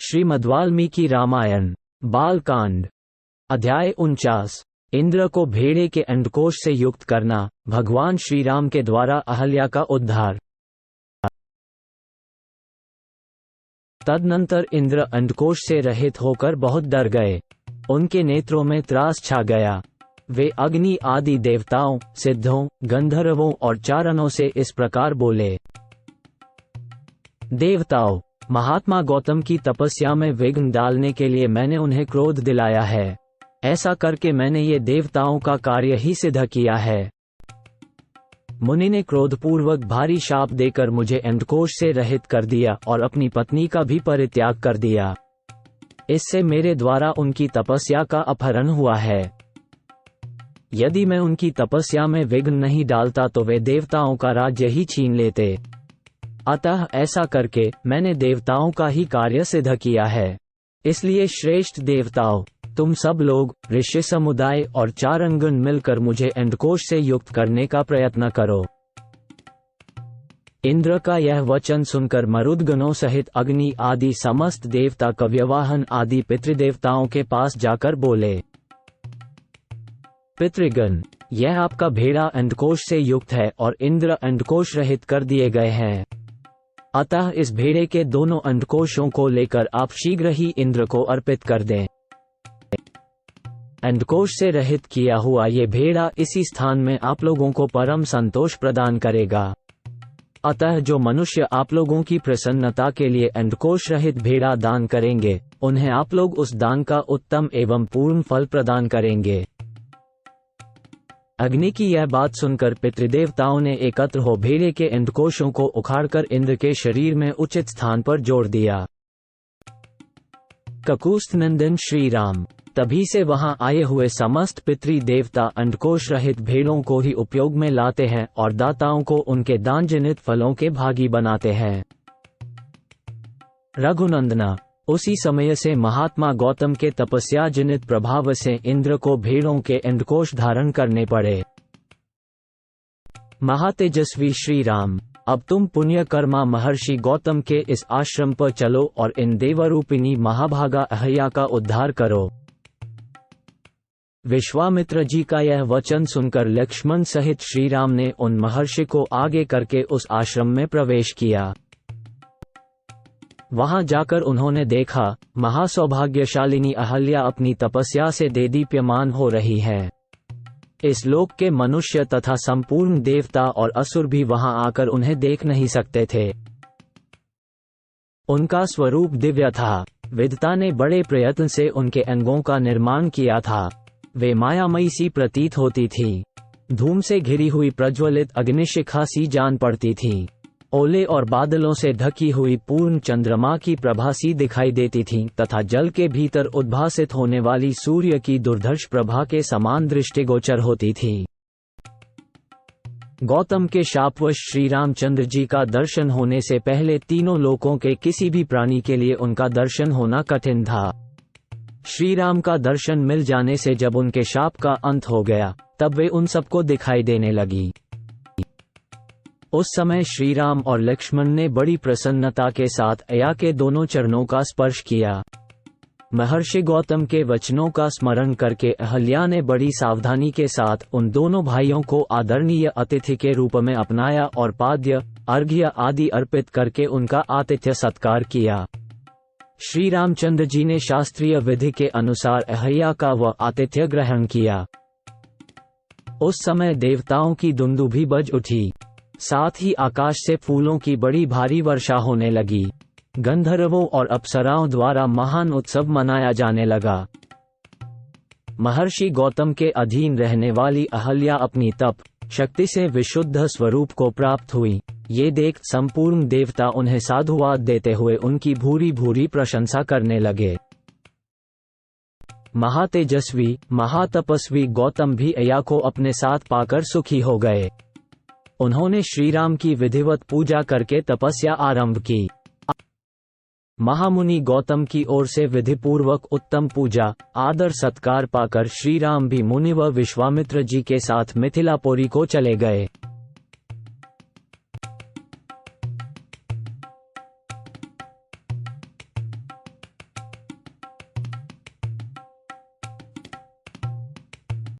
श्रीमद्वाल्मीकि रामायण बालकांड अध्याय 49। इंद्र को भेड़े के अंडकोश से युक्त करना। भगवान श्री राम के द्वारा अहल्या का उद्धार। तदनंतर इंद्र अंडकोश से रहित होकर बहुत डर गए। उनके नेत्रों में त्रास छा गया। वे अग्नि आदि देवताओं, सिद्धों, गंधर्वों और चारणों से इस प्रकार बोले। देवताओं, महात्मा गौतम की तपस्या में विघ्न डालने के लिए मैंने उन्हें क्रोध दिलाया है। ऐसा करके मैंने ये देवताओं का कार्य ही सिद्ध किया है। मुनि ने क्रोधपूर्वक भारी शाप देकर मुझे अंडकोश से रहित कर दिया और अपनी पत्नी का भी परित्याग कर दिया। इससे मेरे द्वारा उनकी तपस्या का अपहरण हुआ है। यदि मैं उनकी तपस्या में विघ्न नहीं डालता तो वे देवताओं का राज्य ही छीन लेते। अतः ऐसा करके मैंने देवताओं का ही कार्य सिद्ध किया है। इसलिए श्रेष्ठ देवताओं, तुम सब लोग, ऋषि समुदाय और चारणगण मिलकर मुझे अंडकोश से युक्त करने का प्रयत्न करो। इंद्र का यह वचन सुनकर मरुदगणों सहित अग्नि आदि समस्त देवता कव्यवाहन आदि पितृदेवताओं के पास जाकर बोले। पितृगण, यह आपका भेड़ा अंडकोश से युक्त है और इंद्र अंडकोश रहित कर दिए गए हैं। अतः इस भेड़े के दोनों अंडकोशों को लेकर आप शीघ्र ही इंद्र को अर्पित कर दें। अंडकोश से रहित किया हुआ ये भेड़ा इसी स्थान में आप लोगों को परम संतोष प्रदान करेगा। अतः जो मनुष्य आप लोगों की प्रसन्नता के लिए अंडकोश रहित भेड़ा दान करेंगे, उन्हें आप लोग उस दान का उत्तम एवं पूर्ण फल प्रदान करेंगे। अग्नि की यह बात सुनकर पितृदेवताओं ने एकत्र हो भेड़े के अंडकोशों को उखाड़कर इंद्र के शरीर में उचित स्थान पर जोड़ दिया। ककुस्थनंदन श्री राम तभी से वहां आए हुए समस्त पितृ देवता अंडकोश रहित भेड़ों को ही उपयोग में लाते हैं और दाताओं को उनके दान जनित फलों के भागी बनाते हैं। रघुनंदना, उसी समय से महात्मा गौतम के तपस्या जनित प्रभाव से इंद्र को भेड़ों के अंडकोश धारण करने पड़े। महातेजस्वी श्री राम, अब तुम पुण्य कर्मा महर्षि गौतम के इस आश्रम पर चलो और इन देवरूपिणी महाभागा अहल्या का उद्धार करो। विश्वामित्र जी का यह वचन सुनकर लक्ष्मण सहित श्री राम ने उन महर्षि को आगे करके उस आश्रम में प्रवेश किया। वहां जाकर उन्होंने देखा, महासौभाग्यशालिनी अहल्या अपनी तपस्या से देदीप्यमान हो रही है। इस लोक के मनुष्य तथा संपूर्ण देवता और असुर भी वहां आकर उन्हें देख नहीं सकते थे। उनका स्वरूप दिव्य था। विद्ता ने बड़े प्रयत्न से उनके अंगों का निर्माण किया था। वे मायामयी सी प्रतीत होती थी। धूम से घिरी हुई प्रज्वलित अग्निशिखा सी जान पड़ती थी। ओले और बादलों से ढकी हुई पूर्ण चंद्रमा की प्रभा सी दिखाई देती थी तथा जल के भीतर उद्भासित होने वाली सूर्य की दुर्धर्ष प्रभा के समान दृष्टिगोचर होती थी। गौतम के शापवश श्री रामचंद्र जी का दर्शन होने से पहले तीनों लोकों के किसी भी प्राणी के लिए उनका दर्शन होना कठिन था। श्री राम का दर्शन मिल जाने से जब उनके शाप का अंत हो गया, तब वे उन सबको दिखाई देने लगी। उस समय श्री राम और लक्ष्मण ने बड़ी प्रसन्नता के साथ अया के दोनों चरणों का स्पर्श किया। महर्षि गौतम के वचनों का स्मरण करके अहल्या ने बड़ी सावधानी के साथ उन दोनों भाइयों को आदरणीय अतिथि के रूप में अपनाया और पाद्य, अर्घ्य आदि अर्पित करके उनका आतिथ्य सत्कार किया। श्री रामचंद्र जी ने शास्त्रीय विधि के अनुसार अहल्या का वह आतिथ्य ग्रहण किया। उस समय देवताओं की दुंदुभी बज उठी। साथ ही आकाश से फूलों की बड़ी भारी वर्षा होने लगी। गंधर्वों और अप्सराओं द्वारा महान उत्सव मनाया जाने लगा। महर्षि गौतम के अधीन रहने वाली अहल्या अपनी तप शक्ति से विशुद्ध स्वरूप को प्राप्त हुई। ये देख संपूर्ण देवता उन्हें साधुवाद देते हुए उनकी भूरी भूरी प्रशंसा करने लगे। महातेजस्वी, महातपस्वी गौतम भी अया को अपने साथ पाकर सुखी हो गए। उन्होंने श्रीराम की विधिवत पूजा करके तपस्या आरंभ की। महामुनि गौतम की ओर से विधिपूर्वक उत्तम पूजा आदर सत्कार पाकर श्रीराम भी मुनि व विश्वामित्र जी के साथ मिथिलापुरी को चले गए।